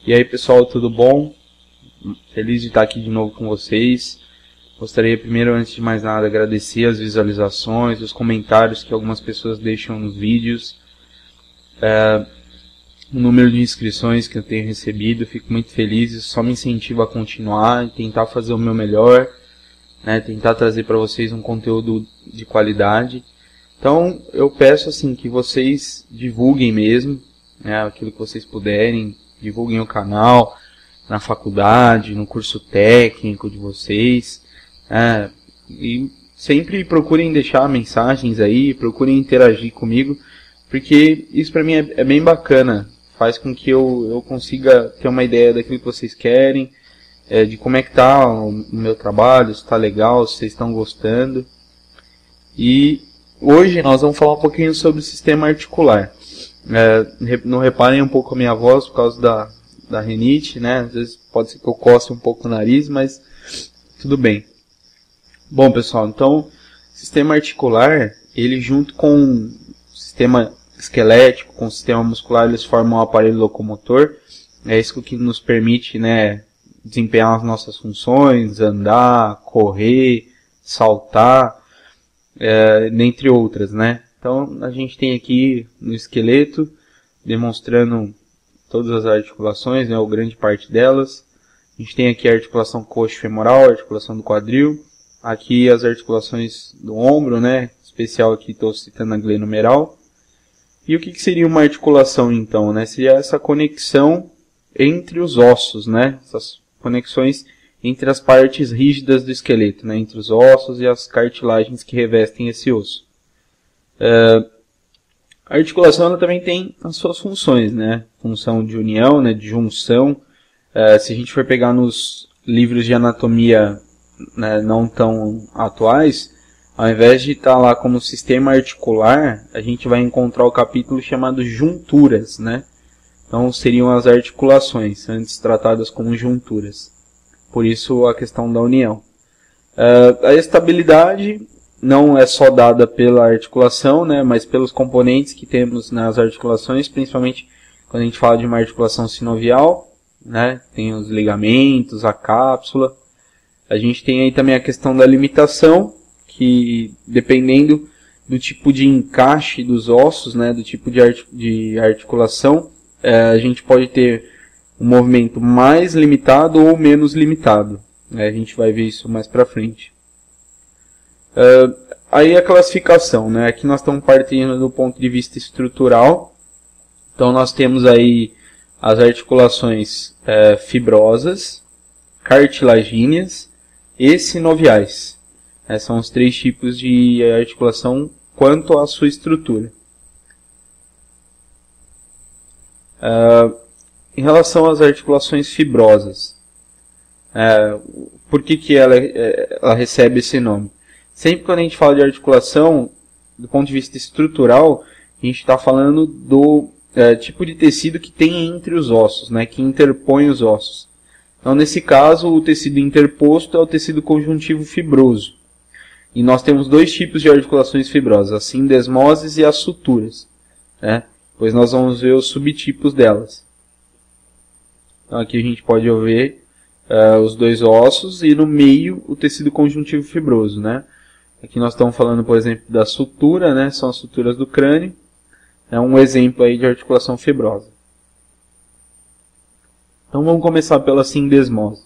E aí pessoal, tudo bom? Feliz de estar aqui de novo com vocês. Gostaria primeiro, antes de mais nada, agradecer as visualizações, os comentários que algumas pessoas deixam nos vídeos, o número de inscrições que eu tenho recebido. Fico muito feliz, isso só me incentiva a continuar e tentar fazer o meu melhor, né? Tentar trazer para vocês um conteúdo de qualidade. Então eu peço assim que vocês divulguem mesmo, né, aquilo que vocês puderem. Divulguem o canal na faculdade, no curso técnico de vocês. E sempre procurem deixar mensagens aí, procurem interagir comigo, porque isso para mim é bem bacana. Faz com que eu consiga ter uma ideia daquilo que vocês querem, de como é que tá o meu trabalho, se está legal, se vocês estão gostando. E hoje nós vamos falar um pouquinho sobre o sistema articular. Não reparem um pouco a minha voz por causa da rinite, né? Às vezes pode ser que eu coce um pouco o nariz, mas tudo bem. Bom, pessoal, então, sistema articular, ele junto com o sistema esquelético, com o sistema muscular, eles formam um aparelho locomotor. É isso que nos permite, né, desempenhar as nossas funções, andar, correr, saltar, dentre outras, né? Então, a gente tem aqui no esqueleto, demonstrando todas as articulações, né, ou grande parte delas. A gente tem aqui a articulação coxo-femoral, a articulação do quadril. Aqui as articulações do ombro, né, especial aqui estou citando a glenomeral. E o que seria uma articulação, então, né? Seria essa conexão entre os ossos, né? Essas conexões entre as partes rígidas do esqueleto, né? Entre os ossos e as cartilagens que revestem esse osso. A articulação ela também tem as suas funções, né? Função de união, né? De junção. Se a gente for pegar nos livros de anatomia, né, não tão atuais, ao invés de estar lá como sistema articular, a gente vai encontrar o capítulo chamado junturas, né? Então seriam as articulações, antes tratadas como junturas. Por isso a questão da união. A estabilidade não é só dada pela articulação, né, mas pelos componentes que temos nas articulações, principalmente quando a gente fala de uma articulação sinovial, né, tem os ligamentos, a cápsula. A gente tem aí também a questão da limitação, que dependendo do tipo de encaixe dos ossos, né, do tipo de articulação, a gente pode ter um movimento mais limitado ou menos limitado. A gente vai ver isso mais para frente. Aí a classificação, né? Aqui nós estamos partindo do ponto de vista estrutural. Então nós temos aí as articulações fibrosas, cartilagíneas e sinoviais. São os três tipos de articulação quanto à sua estrutura. Em relação às articulações fibrosas, por que ela recebe esse nome? Sempre quando a gente fala de articulação, do ponto de vista estrutural, a gente está falando do tipo de tecido que tem entre os ossos, né, que interpõe os ossos. Então, nesse caso, o tecido interposto é o tecido conjuntivo fibroso. E nós temos dois tipos de articulações fibrosas, as sindesmoses e as suturas, né? Pois nós vamos ver os subtipos delas. Então, aqui a gente pode ver os dois ossos e no meio o tecido conjuntivo fibroso, né? Aqui nós estamos falando, por exemplo, da sutura, né? São as suturas do crânio. É um exemplo aí de articulação fibrosa. Então vamos começar pela sindesmose.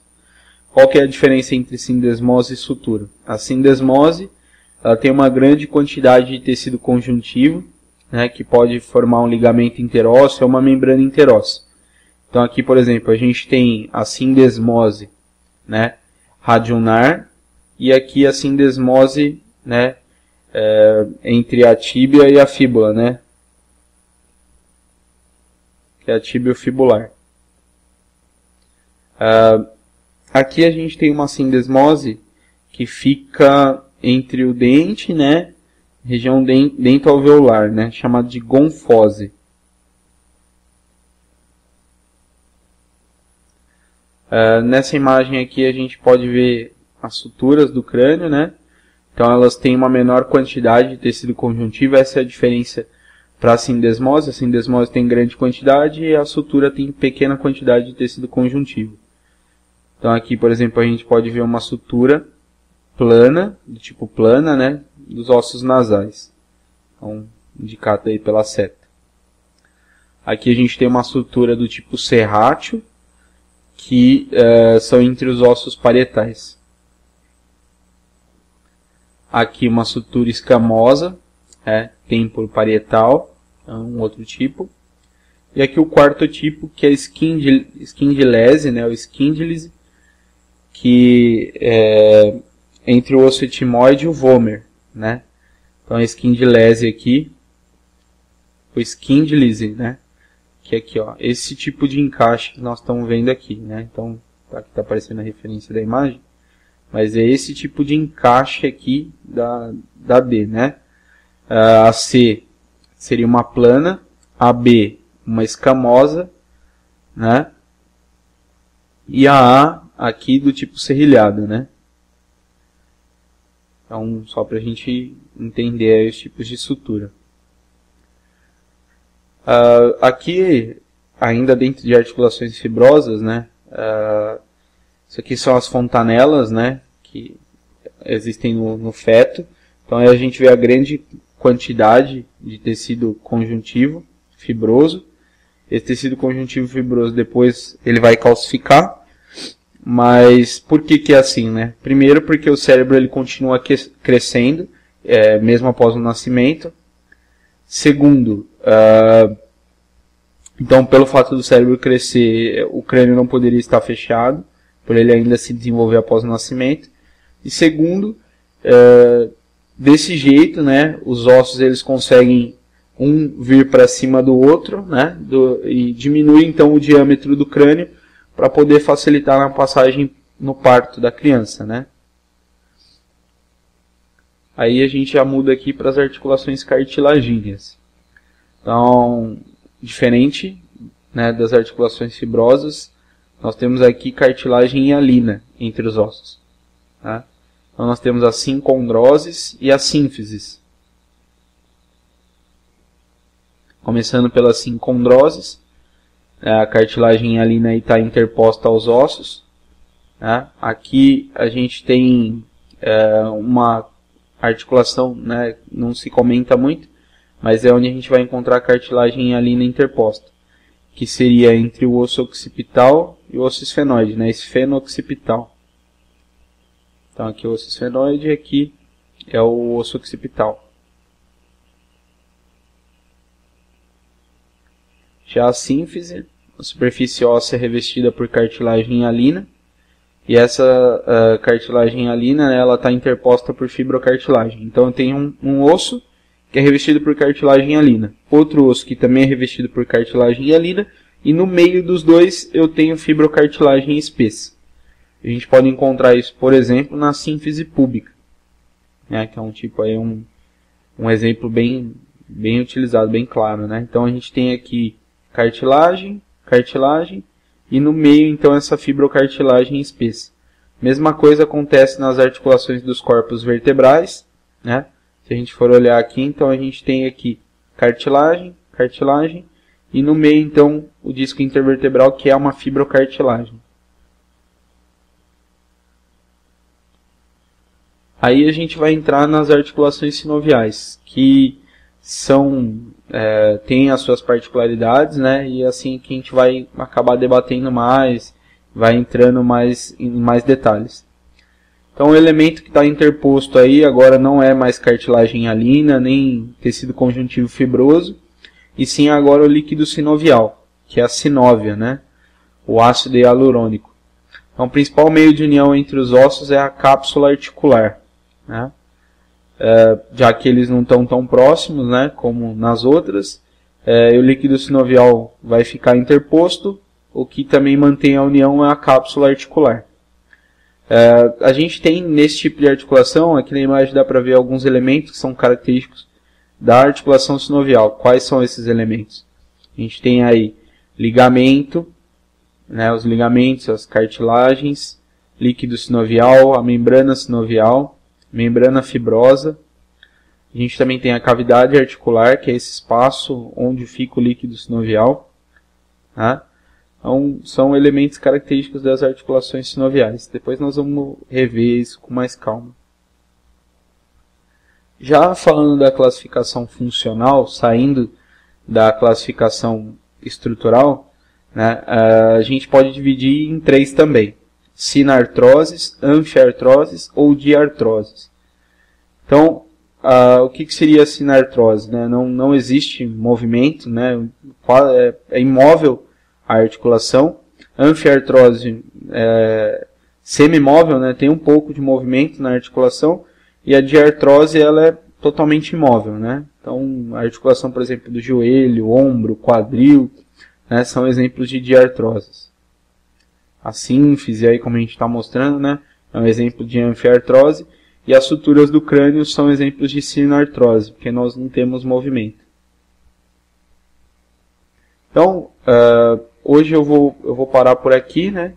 Qual que é a diferença entre sindesmose e sutura? A sindesmose ela tem uma grande quantidade de tecido conjuntivo, né, que pode formar um ligamento interósseo ou uma membrana interóssea. Então aqui, por exemplo, a gente tem a sindesmose, né, radionar e aqui a sindesmose, né, entre a tíbia e a fíbula, né, que é a tibiofibular. Aqui a gente tem uma sindesmose que fica entre o dente, né, região dento-alveolar, né, chamada de gonfose. Nessa imagem aqui a gente pode ver as suturas do crânio, né? Então elas têm uma menor quantidade de tecido conjuntivo, essa é a diferença para a sindesmose tem grande quantidade e a sutura tem pequena quantidade de tecido conjuntivo. Então aqui, por exemplo, a gente pode ver uma sutura plana, do tipo plana, né, dos ossos nasais. Então, indicado aí pela seta. Aqui a gente tem uma sutura do tipo serrátil, que são entre os ossos parietais. Aqui uma sutura escamosa, temporo parietal, é um outro tipo. E aqui o quarto tipo, que é esquindilese, né, o esquindilese, que é entre o osso etimoide e o vômer, né. Então a esquindilese aqui, o esquindilese, né, que é aqui, ó, esse tipo de encaixe que nós estamos vendo aqui, né. Então, aqui está aparecendo a referência da imagem, mas é esse tipo de encaixe aqui da D, né. A C seria uma plana, a B uma escamosa, né? E a A aqui do tipo serrilhado, né? Então, só para a gente entender aí os tipos de sutura. Aqui, ainda dentro de articulações fibrosas, né? Isso aqui são as fontanelas, né? Que existem no feto. Então, aí a gente vê a grande quantidade de tecido conjuntivo fibroso. Esse tecido conjuntivo fibroso depois ele vai calcificar. Mas por que é assim, né? Primeiro porque o cérebro ele continua crescendo, mesmo após o nascimento. Segundo, então pelo fato do cérebro crescer, o crânio não poderia estar fechado, por ele ainda se desenvolver após o nascimento. E segundo, desse jeito, né, os ossos eles conseguem vir para cima do outro, né, e diminui então o diâmetro do crânio para poder facilitar a passagem no parto da criança, né. Aí a gente já muda aqui para as articulações cartilagíneas. Então, diferente, né, das articulações fibrosas, nós temos aqui cartilagem hialina entre os ossos, tá? Então nós temos as sincondroses e as sínfises. Começando pelas sincondroses, a cartilagem hialina está interposta aos ossos. Né? Aqui a gente tem uma articulação, né, não se comenta muito, mas é onde a gente vai encontrar a cartilagem hialina interposta, que seria entre o osso occipital e o osso esfenoide, né, esfeno-occipital. Então aqui é o osso esfenoide e aqui é o osso occipital. Já a sínfise, a superfície óssea é revestida por cartilagem hialina. E essa cartilagem hialina, né, ela está interposta por fibrocartilagem. Então eu tenho um osso que é revestido por cartilagem hialina. Outro osso que também é revestido por cartilagem hialina. E no meio dos dois eu tenho fibrocartilagem espessa. A gente pode encontrar isso, por exemplo, na sínfise púbica, né, que é um tipo aí, um exemplo bem utilizado, bem claro, né? Então a gente tem aqui cartilagem, e no meio então essa fibrocartilagem espessa. Mesma coisa acontece nas articulações dos corpos vertebrais, né? Se a gente for olhar aqui, então a gente tem aqui cartilagem, e no meio então o disco intervertebral, que é uma fibrocartilagem. Aí a gente vai entrar nas articulações sinoviais, que têm as suas particularidades, né? E assim que a gente vai acabar debatendo mais, vai entrando em mais detalhes. Então o elemento que está interposto aí agora não é mais cartilagem hialina, nem tecido conjuntivo fibroso, e sim agora o líquido sinovial, que é a sinóvia, né? O ácido hialurônico. Então o principal meio de união entre os ossos é a cápsula articular, né? Já que eles não estão tão próximos, né, como nas outras, o líquido sinovial vai ficar interposto, o que também mantém a união é a cápsula articular. A gente tem nesse tipo de articulação, aqui na imagem dá para ver alguns elementos que são característicos da articulação sinovial. Quais são esses elementos? A gente tem aí ligamento, né, os ligamentos, as cartilagens, líquido sinovial, a membrana sinovial, membrana fibrosa. A A gente também tem a cavidade articular, que é esse espaço onde fica o líquido sinovial. Tá? Então, são elementos característicos das articulações sinoviais. Depois nós vamos rever isso com mais calma. Já falando da classificação funcional, saindo da classificação estrutural, né, a gente pode dividir em 3 também: sinartroses, anfiartroses ou diartroses. Então, o que seria a sinartrose? Né? Não existe movimento, né? É imóvel a articulação. Anfiartrose é semimóvel, né? Tem um pouco de movimento na articulação. E a diartrose ela é totalmente imóvel, né? Então, a articulação, por exemplo, do joelho, ombro, quadril, né, são exemplos de diartroses. A sínfise, aí, como a gente está mostrando, né, é um exemplo de anfiartrose. E as suturas do crânio são exemplos de sinartrose, porque nós não temos movimento. Então, hoje eu vou parar por aqui, né?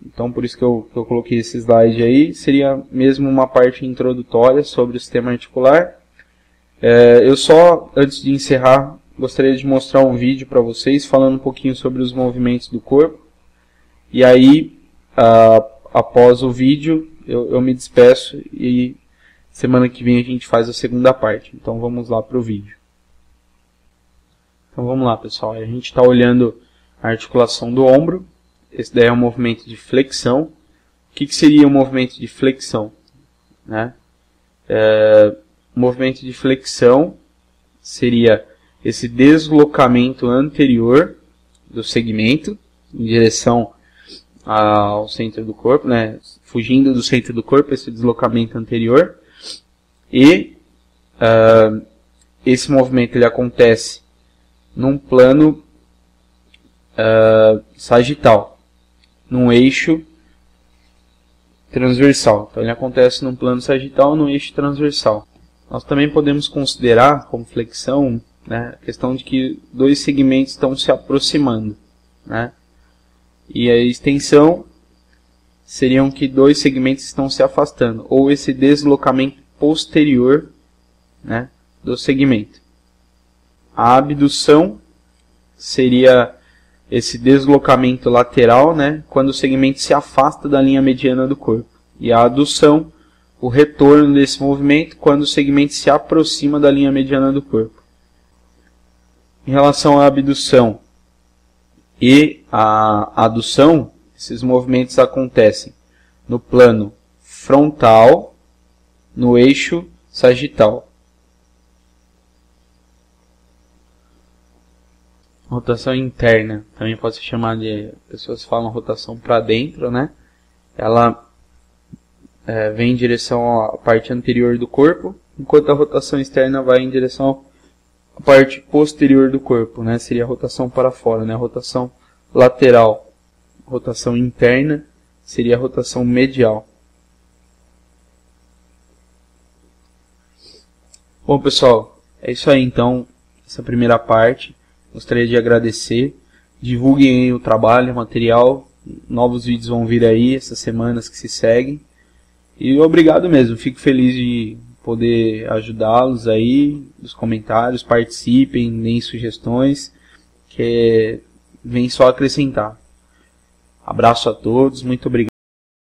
Então, por isso que eu coloquei esse slide aí. Seria mesmo uma parte introdutória sobre o sistema articular. Eu só, antes de encerrar, gostaria de mostrar um vídeo para vocês, falando um pouquinho sobre os movimentos do corpo. E aí, após o vídeo, eu me despeço e semana que vem a gente faz a segunda parte. Então, vamos lá para o vídeo. Então, vamos lá, pessoal. A gente está olhando a articulação do ombro. Esse daí é um movimento de flexão. O que seria um movimento de flexão? Né? O movimento de flexão seria esse deslocamento anterior do segmento em direção ao centro do corpo, né? Fugindo do centro do corpo, esse deslocamento anterior. E esse movimento ele acontece num plano sagital, num eixo transversal. Então ele acontece num plano sagital, num eixo transversal. Nós também podemos considerar como flexão, né, a questão de que 2 segmentos estão se aproximando, né? E a extensão seriam que 2 segmentos estão se afastando, ou esse deslocamento posterior, né, do segmento. A abdução seria esse deslocamento lateral, né, quando o segmento se afasta da linha mediana do corpo. E a adução, o retorno desse movimento, quando o segmento se aproxima da linha mediana do corpo. Em relação à abdução e à adução, esses movimentos acontecem no plano frontal, no eixo sagital. Rotação interna, também pode ser chamada de, pessoas falam rotação para dentro, né? Ela vem em direção à parte anterior do corpo, enquanto a rotação externa vai em direção à parte posterior do corpo, né? Seria a rotação para fora, né? A rotação lateral. Rotação interna seria a rotação medial. Bom, pessoal, é isso aí então, essa primeira parte. Gostaria de agradecer. Divulguem o trabalho, o material. Novos vídeos vão vir aí essas semanas que se seguem. E obrigado mesmo. Fico feliz de poder ajudá-los aí. Nos comentários, participem, deem sugestões. Que vem só acrescentar. Abraço a todos. Muito obrigado.